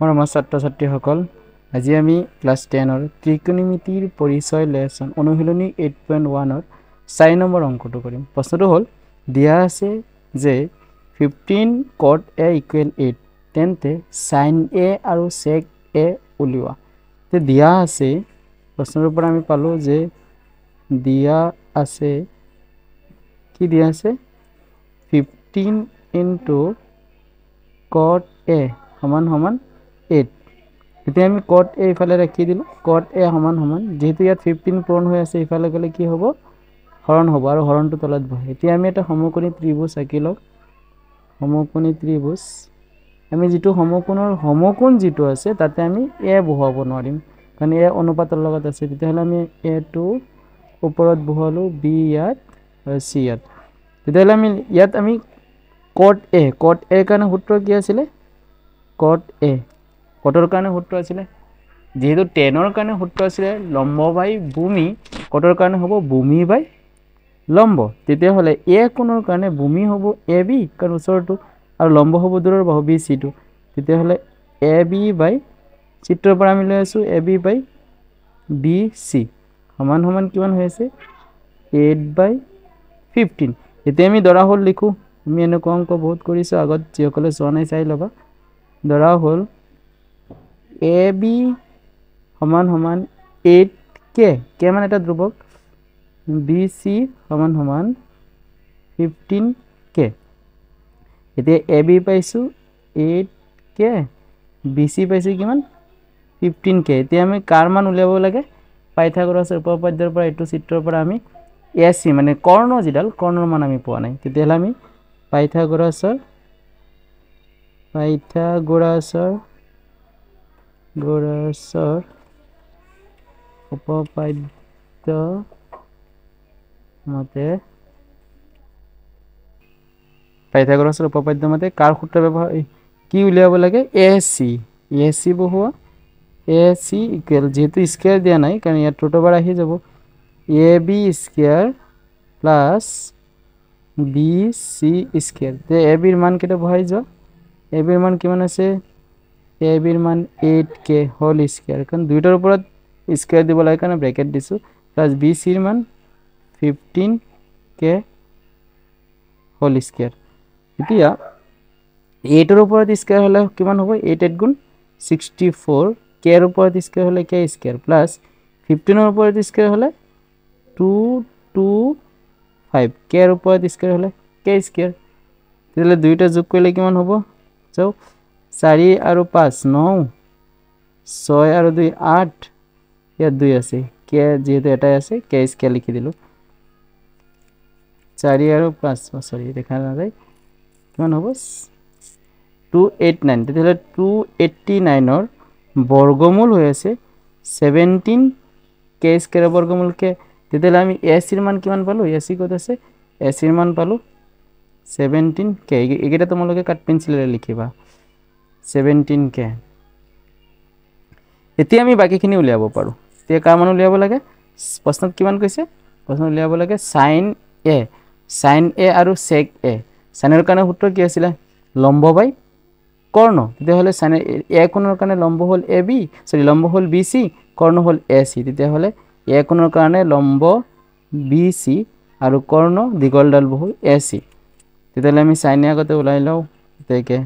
মৰমৰ ছাত্ৰ-ছাত্ৰীসকল, আজি আমি ক্লাছ 10 ত্ৰিকোণমিতিৰ পৰিচয় লেসন অনুশীলনী 8.1 4 নম্বৰ অংকটো কৰিম। প্ৰশ্নটো হ'ল দিয়া আছে যে 15 cot a equal 8 তেন্তে sin a আৰু sec a উলিওৱা। তে দিয়া আছে প্ৰশ্নৰ পৰা আমি পালো যে দিয়া আছে কি দিয়া আছে 15 into cot a সমান 8 এতিয়া আমি cot a ইফালে ৰাখি দিলো cot a সমান যেহেতু ইয়াত 15 পূৰণ হৈ আছে ইফালে গলে কি হ'ব হৰণ হ'ব আৰু হৰণটো তলত বহে। এতিয়া আমি এটা সমকোণী ত্ৰিভুজ আঁকি লওঁ। সমকোণী ত্ৰিভুজ আমি যেটো সমকোণৰ সমকোণ যেটো আছে তাতে আমি a বহাব নোৱাৰিম কাৰণ a অনুপাতৰ লগত আছে। তেতিয়াহলে আমি a টো ওপৰত বহালো b ইয়াত আৰু c ইয়াত। তেতিয়াহলে আমি ইয়াত আমি cot a কাৰণে সূত্ৰ কি আছিল cot a কটৰ কাৰণে সূত্ৰ আছিল যেহেতু 10 ৰ কাৰণে সূত্ৰ আছিল লম্ব বাই ভূমি কটৰ কাৰণে হ'ব ভূমি বাই লম্ব। তেতিয়া হলে a কোণৰ কাৰণে ভূমি হ'ব ab কাৰণ ওচৰটো আৰু লম্ব হ'ব দূৰৰ বাহু bc টো। তেতিয়া হলে ab বাই চিত্ৰৰ পৰা আমি লৈ আছো ab বাই bc সমান কিমান হৈ আছে 8/15। এতিয়া আমি ধৰা হল লিখো আমি এনেকুৱা অংক বহুত কৰিছো আগত যিসকলে চোৱা নাই চাই ল'বা। ধৰা হল ab সমান 8k মানে এটা ধ্ৰুৱক bc সমান 15k। এতিয়া ab পাইছো 8k bc পাইছো কিমান 15k। এতিয়া আমি কাৰ মান উলিয়াব লাগে পাইথাগোৰাছৰ উপপাদ্যৰ পৰা এইটো চিত্ৰৰ পৰা আমি ac মানে কৰ্ণ যিডাল কৰ্ণৰ মান আমি পোৱা নাই। তেতিয়াহলে আমি পাইথাগোৰাছৰ উপপাদ্য মতে কাৰ সূত্ৰ ব্যৱহাৰ কি উলিয়াব লাগে ac বহুৱা ac ইকুৱেল যেহেতু স্কয়াৰ দিয়া নাই কাৰণ ইয়াত ৰুট ওভাৰ আহি যাব ab square plus bc square. তে ab এর মান কেটা বহাই যাও ab এর মান কিমান আছে ab এর মান 8k হোল স্কয়ার কারণ দুইটার উপর স্কয়ার দিব লাগে কারণে ব্র্যাকেট দিছো প্লাস bc এর মান 15k হোল স্কয়ার। এতিয়া 8 এর উপর স্কয়ার হলে কিমান হবে 8 8 গুণ 64 k এর উপর স্কয়ার হলে k স্কয়ার প্লাস 15 এর উপর স্কয়ার হলে 225 k এর উপর স্কয়ার হলে k স্কয়ার। তাহলে দুইটা যোগ করলে কিমান হবে চাও 4 আর 5 9 6 আর 2 8 ইয়াত 2 আছে k যেহেতু এটাই আছে k স্কয়ার লিখি দিলো 4 আর 5 সরি দেখা না যায় কিমান হবে 289। তাহলে 289 এর বর্গমূল হৈ আছে 17 k স্কয়ার বর্গমূল কে। তাহলে আমি ac এর মান কিমান পালো ac কত আছে ac এর মান পালো 17k এগেটা তোমালোকে কাট পেন্সিলেৰে লিখিবা 17k। এতিয়া আমি বাকিখিনি উলিয়াব পাৰো। এতিয়া কাৰ মান উলিয়াব লাগে প্ৰশ্নত কিমান কৈছে প্ৰশ্ন উলিয়াব লাগে sin a আৰু sec a। sin এৰ কাৰণে সূত্ৰ কি আছিল লম্ব বাই কৰ্ণ। তেতিয়া হলে sin a কোণৰ কাৰণে লম্ব হল ab লম্ব হল bc কৰ্ণ হল ac। তেতিয়া হলে a কোণৰ কাৰণে লম্ব bc আৰু কৰ্ণ দীঘলডাল বহু ac। তেতিয়াহলে আমি sin a আগতে ওলাই লও তেকে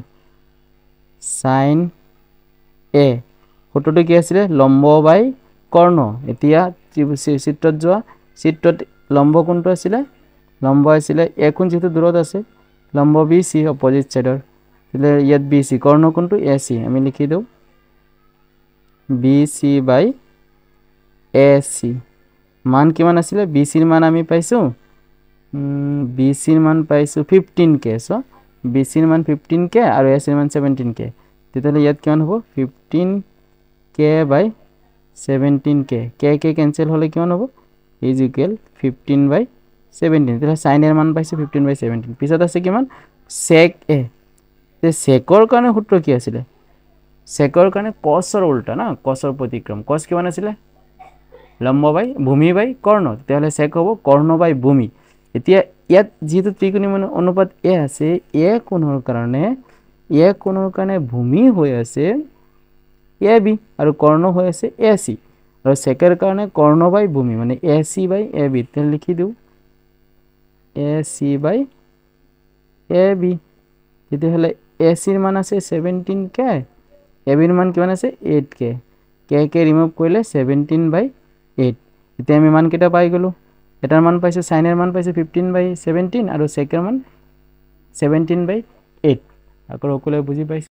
sin a সূত্ৰটো কি আছিল লম্ব বাই কৰ্ণ। এতিয়া চিত্ৰত যোৱা চিত্ৰত লম্ব কোণটো আছিল লম্ব আছিল a কোণ যেটো দূৰত আছে লম্ব bc অপোজিট সাইডৰ। তাহলে ইয়াত bc কৰ্ণ কোণটো ac আমি লিখি দেও bc বাই ac মান কিমান আছিল bc এর মান আমি পাইছো bc এর মান পাইছো 15k সো bc এর মান 15k আর ac এর মান 17k। তাহলে ইয়াত কিমান হ'ব 15k বাই 17k k ক্যান্সেল হলে কিমান হ'ব ইজ ইকুয়াল 15/17। তাহলে sin এর মান পাইছো 15/17। পিছত আছে কিমান sec a। তে secৰ কাৰণে সূত্ৰ কি আছিল secৰ কাৰণে cosৰ উল্টা না cosৰ প্ৰতিক্ৰম cos কিমান আছিল লম্ব বাই ভূমি বাই কৰ্ণ। তাহলে sec হ'ব কৰ্ণ বাই ভূমি। এতিয়া ইয়াত যেহেতু ত্ৰিকোণমিতি অনুপাত a আছে a কোণৰ কাৰণে ভূমি হৈ আছে এ বি আৰু কৰ্ণ হৈ আছে এ চি আৰু চেকৰ কাৰণে কৰ্ণ বাই ভূমি মানে এ চি বাই এ বি তেনে লিখি দিওঁ এ চি বাই এ বি তেতিয়াহ'লে এ চিৰ মান আছে 17K এ বিৰ মান কিমান আছে 8K কে ৰিমুভ কৰিলে 17/8 এতিয়া আমি মান কেইটা পাই গ'লো এটাৰ মান পাইছোঁ সাইনৰ মান পাইছোঁ 15/17 আৰু চেকৰ মান 17/8 আকৌ সকলোৱে বুজি পাইছে